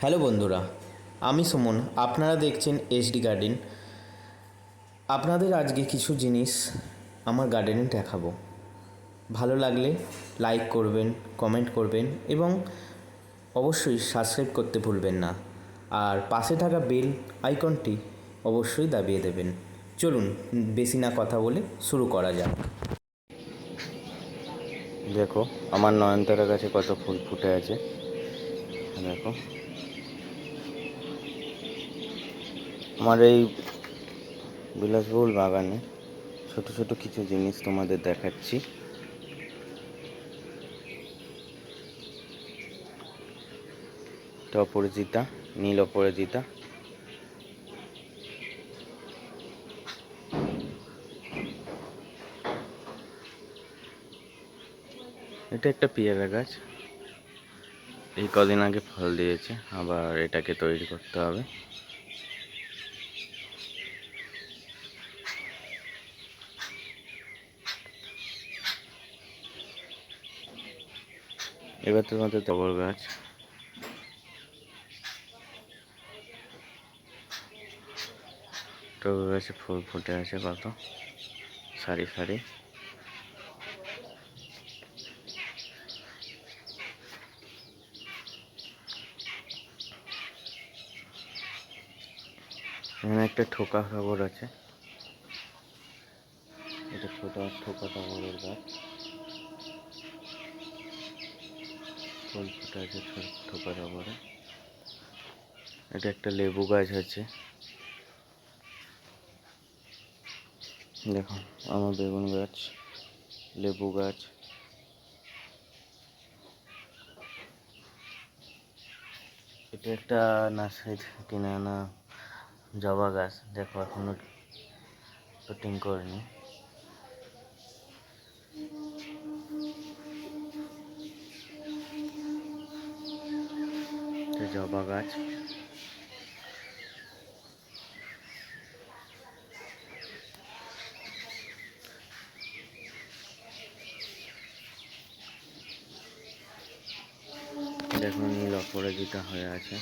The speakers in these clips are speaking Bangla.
হ্যালো বন্ধুরা, আমি সুমন। আপনারা দেখছেন এসডি গার্ডেন। আপনাদের আজকে কিছু জিনিস আমার গার্ডেনে দেখাবো। ভালো লাগলে লাইক করবেন, কমেন্ট করবেন এবং অবশ্যই সাবস্ক্রাইব করতে ভুলবেন না। আর পাশে থাকা বেল আইকনটি অবশ্যই দাবিয়ে দেবেন। চলুন বেশি না কথা বলে শুরু করা যাক। দেখো আমার নয়নতারা গাছে কত ফুল ফুটে আছে। দেখো আমার এই বিলাসবহুল বাগানে ছোট ছোট কিছু জিনিস তোমাদের দেখাচ্ছি। এটা অপরাজিতা, নীল অপরাজিতা। এটা একটা পেয়ারা গাছ, এই কদিন আগে ফল দিয়েছে, আবার এটাকে তৈরি করতে হবে। এবার তোমাদের টগর গাছ, টগর গাছে ফুল ফুটে আছে কত সারি সারি। এখানে একটা ঠোকা টগর আছে, এটা ঠোকা টগরের গাছ, ফুল ফুটে আছে ঠোকা টগরে। এটা একটা লেবু গাছ আছে, দেখো আমার বেগুন গাছ, লেবু গাছ। এটা একটা নার্সারি থেকে কিনে আনা জবা গাছ, দেখো এখনো শুটিং করিনি। জবা গাছ, দেখো নীল অপরাজিতা হয়ে আছে।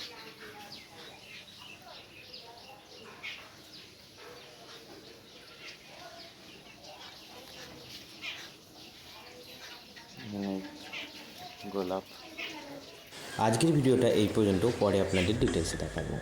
গোলাপ। আজকের ভিডিওটা এই পর্যন্ত, পরে আপনাদের ডিটেলসে দেখাবো।